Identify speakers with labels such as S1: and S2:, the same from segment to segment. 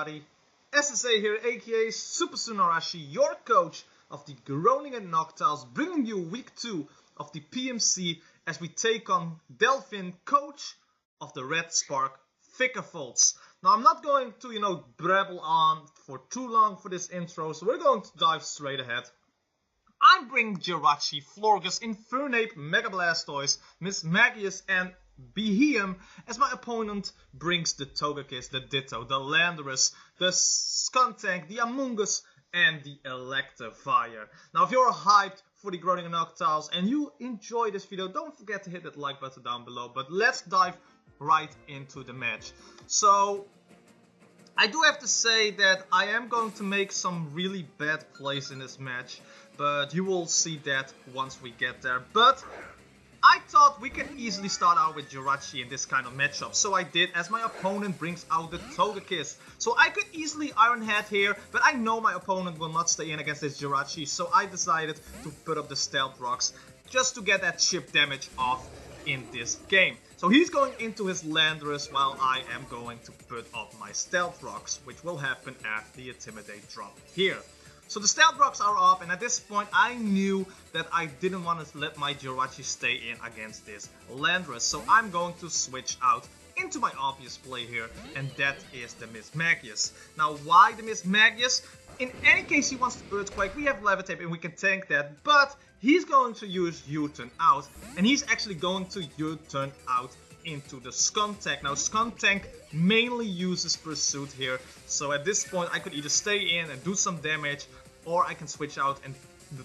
S1: everybody, SSA here, aka Super Sunarashi, your coach of the Groningen Noctowls, bringing you week 2 of the PMC as we take on Delphine, coach of the Red Spark Vikavolts. Now I'm not going to, babble on for too long for this intro, so we're going to dive straight ahead. I'm bringing Jirachi, Florges, Infernape, Mega Blastoise, Miss Magius and Behem as my opponent brings the Togekiss, the Ditto, the Landorus, the Skuntank, the Amoonguss and the Electivire. Now if you're hyped for the Groningen Noctowls and you enjoy this video, don't forget to hit that like button down below. But let's dive right into the match. So I do have to say that I am going to make some really bad plays in this match, but you will see that once we get there. But I thought we can easily start out with Jirachi in this kind of matchup, so I did, as my opponent brings out the Togekiss. So I could easily Iron Head here, but I know my opponent will not stay in against this Jirachi, so I decided to put up the Stealth Rocks just to get that chip damage off in this game. So he's going into his Landorus while I am going to put up my Stealth Rocks, which will happen after the Intimidate drop here. So the Stealth Rocks are up, and at this point I knew that I didn't want to let my Jirachi stay in against this Landorus. So I'm going to switch out into my obvious play here, and that is the Miss Magius. Now why the Miss Magius? In any case he wants to Earthquake, we have Levitate and we can tank that, but he's going to use U-turn out, and he's actually going to U-turn out into the Skuntank. Now Skuntank mainly uses Pursuit here, so at this point I could either stay in and do some damage, or I can switch out and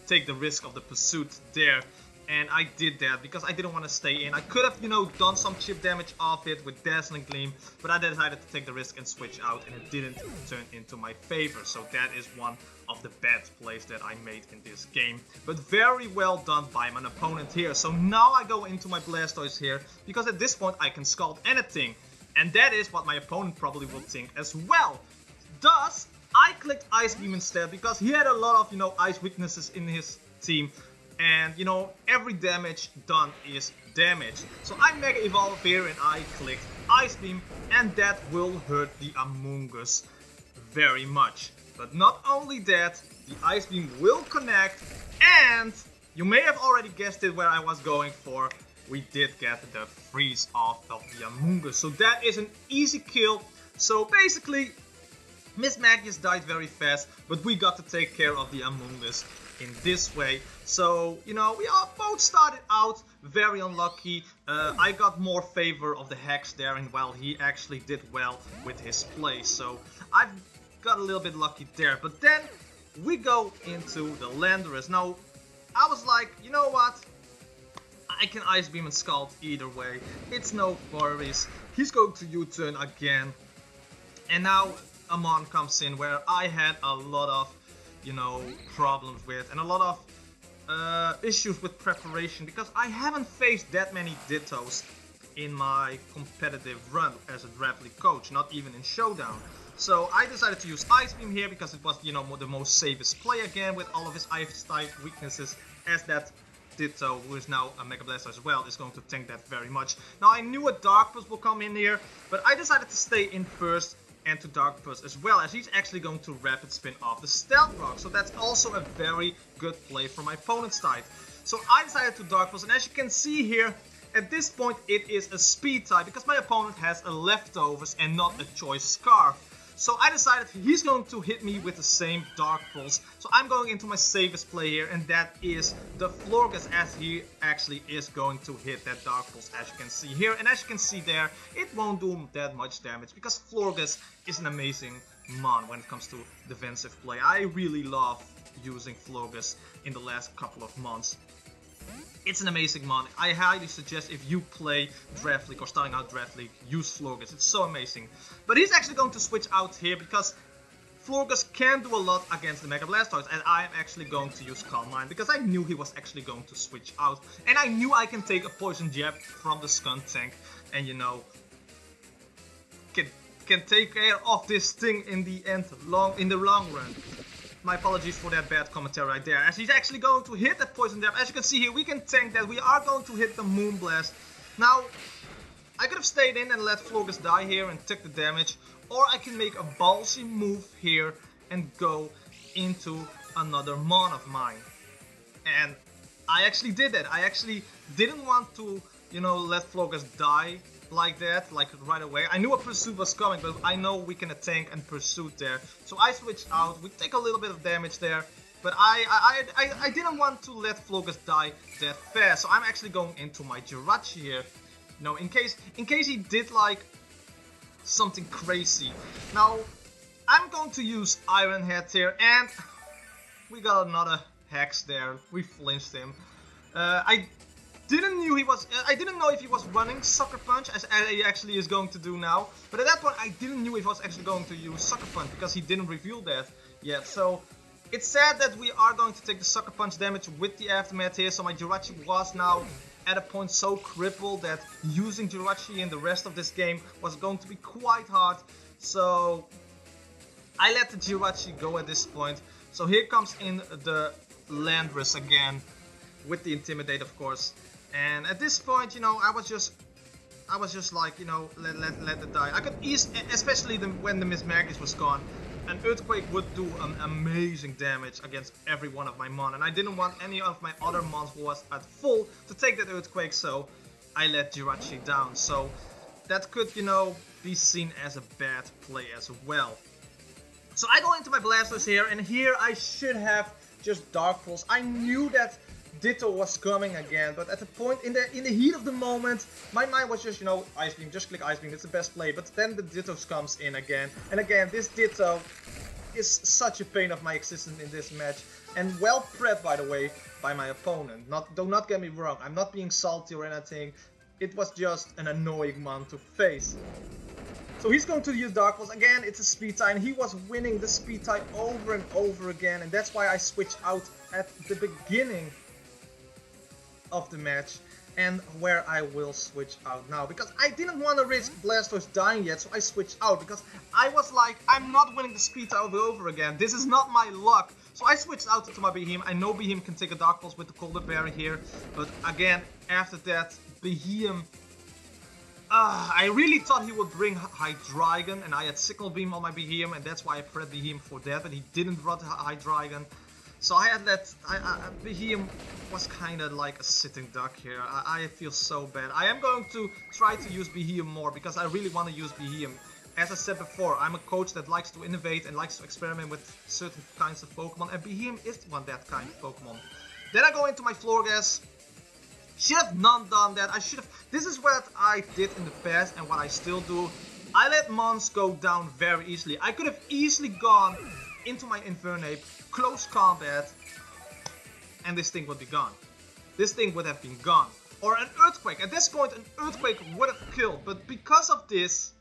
S1: take the risk of the Pursuit there. And I did that because I didn't want to stay in. I could have, done some chip damage off it with Dazzling Gleam, but I decided to take the risk and switch out, and it didn't turn into my favor. So that is one of the bad plays that I made in this game. But very well done by my opponent here. So now I go into my Blastoise here, because at this point I can Scald anything. And that is what my opponent probably will think as well. Thus, I clicked Ice Beam instead, because he had a lot of, ice weaknesses in his team. And, every damage done is damage. So I Mega Evolve here and I clicked Ice Beam, and that will hurt the Amoonguss very much. But not only that, the Ice Beam will connect, and you may have already guessed it where I was going for. We did get the freeze off of the Amoonguss. So that is an easy kill. So basically, Miss Magius died very fast, but we got to take care of the Amoonguss in this way. So, we all both started out very unlucky. I got more favor of the Hex there, and while he actually did well with his play. So I've got a little bit lucky there. But then we go into the Landorus. Now, I was like, you know what? I can Ice Beam and Scald either way. It's no worries. He's going to U-turn again. And now Amon comes in, where I had a lot of problems with, and a lot of issues with preparation, because I haven't faced that many Dittos in my competitive run as a draft league coach, not even in Showdown. So I decided to use Ice Beam here because it was, the most safest play again, with all of his ice type weaknesses, as that Ditto, who is now a Mega Blastoise as well, is going to tank that very much. Now I knew a Dark Pulse will come in here, but I decided to stay in first and to Dark Pulse as well, as he's actually going to Rapid Spin off the Stealth Rock. So that's also a very good play from my opponent's side. So I decided to Dark Pulse, and as you can see here, at this point it is a Speed type, because my opponent has a Leftovers and not a Choice Scarf. So I decided he's going to hit me with the same Dark Pulse. So I'm going into my safest play here, and that is the Florges, as he actually is going to hit that Dark Pulse, as you can see here. And as you can see there, it won't do that much damage, because Florges is an amazing mon when it comes to defensive play. I really love using Florges in the last couple of months. It's an amazing mon. I highly suggest, if you play Draft League or starting out Draft League, use Florges. It's so amazing. But he's actually going to switch out here, because Florges can do a lot against the Mega Blastoise, and I'm actually going to use Calm Mind, because I knew he was actually going to switch out. And I knew I can take a Poison Jab from the Skuntank and, can take care of this thing in the end, in the long run. My apologies for that bad commentary right there, as he's actually going to hit that Poison Jab. As you can see here, we can tank that. We are going to hit the Moonblast. Now, I could have stayed in and let Florges die here and took the damage, or I can make a ballsy move here and go into another mon of mine. And I actually did that. I actually didn't want to, you know, let Flogus die like that, like right away. I knew a pursuit was coming, but I know we can tank and pursuit there. So I switched out. We take a little bit of damage there, but I didn't want to let Flogus die that fast. So I'm actually going into my Jirachi here, you know, in case he did like something crazy. Now I'm going to use Iron Head here, and we got another Hex there. We flinched him. I didn't know if he was running Sucker Punch, as he actually is going to do now. But at that point, I didn't know if he was actually going to use Sucker Punch, because he didn't reveal that yet. So it's sad that we are going to take the Sucker Punch damage with the Aftermath here. So my Jirachi was now at a point so crippled that using Jirachi in the rest of this game was going to be quite hard. So I let the Jirachi go at this point. So here comes in the Landorus again, with the Intimidate, of course. And at this point, you know, I was just like, you know, let it die. I could easily, especially when the Miss Magnus was gone, an Earthquake would do an amazing damage against every one of my mon. And I didn't want any of my other mons who was at full to take that Earthquake, so I let Jirachi down. So that could, you know, be seen as a bad play as well. So I go into my Blastoise here, and here I should have just Dark Pulse. I knew that Ditto was coming again, but at the point, in the heat of the moment, my mind was just, you know, Ice Beam, just click Ice Beam, it's the best play. But then the Ditto comes in again, and again, this Ditto is such a pain of my existence in this match, and well prepped, by the way, by my opponent. Do not get me wrong, I'm not being salty or anything, it was just an annoying one to face. So he's going to use Dark Pulse. Again, it's a speed tie, and he was winning the speed tie over and over again, and that's why I switched out at the beginning of the match, and where I will switch out now, because I didn't want to risk Blastoise dying yet, so I switched out, because I was like, I'm not winning the speed tie over again, this is not my luck. So I switched out to my Beheem. I know Beheem can take a Dark Pulse with the Colder Berry here, but again, after that, Beheem, I really thought he would bring Hydreigon, and I had Signal Beam on my Beheem, and that's why I prepped Beheem for that, but he didn't run Hydreigon. So I had that, Beheem was kind of like a sitting duck here. I feel so bad. I am going to try to use Beheem more, because I really want to use Beheem. As I said before, I'm a coach that likes to innovate and likes to experiment with certain kinds of Pokemon, and Beheem is that kind of Pokemon. Then I go into my Florges. Should have not done that. I should have. This is what I did in the past and what I still do. I let mons go down very easily. I could have easily gone into my Infernape, close combat, and this thing would be gone. This thing would have been gone. Or an Earthquake. At this point, an Earthquake would have killed. But because of this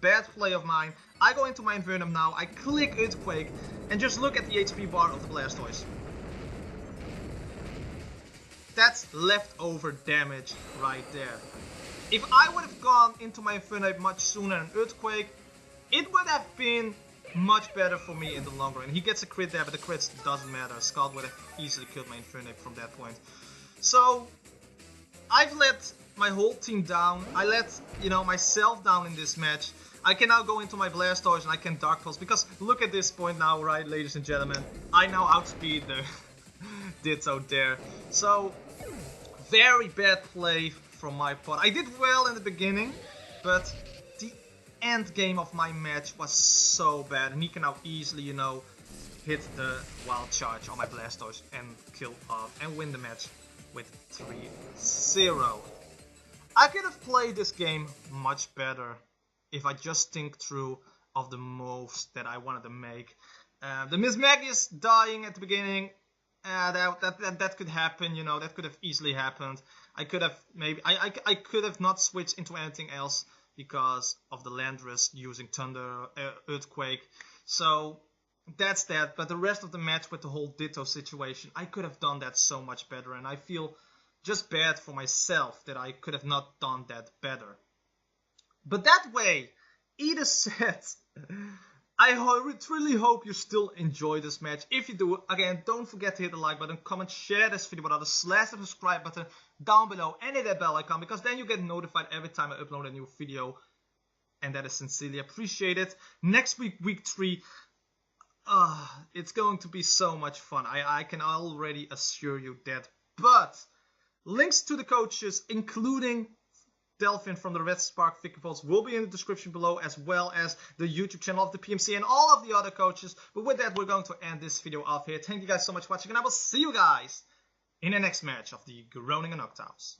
S1: bad play of mine, I go into my Infernape now. I click Earthquake and just look at the HP bar of the Blastoise. That's leftover damage right there. If I would have gone into my Infernape much sooner and Earthquake, it would have been much better for me in the long run. He gets a crit there, but the crits doesn't matter. Scald would have easily killed my Infernape from that point. So I've let my whole team down. I let, you know, myself down in this match. I can now go into my Blastoise and I can Dark Pulse, because look at this point now, right, ladies and gentlemen. I now outspeed the Ditto there. So very bad play from my part. I did well in the beginning, but the end game of my match was so bad, and he can now easily, you know, hit the Wild Charge on my Blastoise and kill off and win the match with 3-0. I could have played this game much better if I just think through of the moves that I wanted to make. The Miss Magnus dying at the beginning, that could happen, you know, that could have easily happened. I could have I could have not switched into anything else because of the Landorus using Thunder, Earthquake. So that's that. But the rest of the match with the whole Ditto situation, I could have done that so much better, and I feel just bad for myself that I could have not done that better. But that way, either said, I truly hope you still enjoy this match. If you do, again, don't forget to hit the like button, comment, share this video with others, slash the subscribe button down below, and hit that bell icon, because then you get notified every time I upload a new video. and that is sincerely appreciated. Next week, week 3, it's going to be so much fun. I can already assure you that. But links to the coaches, including Delphin from the Red Spark Vikavolts, will be in the description below, as well as the YouTube channel of the PMC and all of the other coaches. But with that, we're going to end this video off here. Thank you guys so much for watching, and I will see you guys in the next match of the Groningen Noctowls.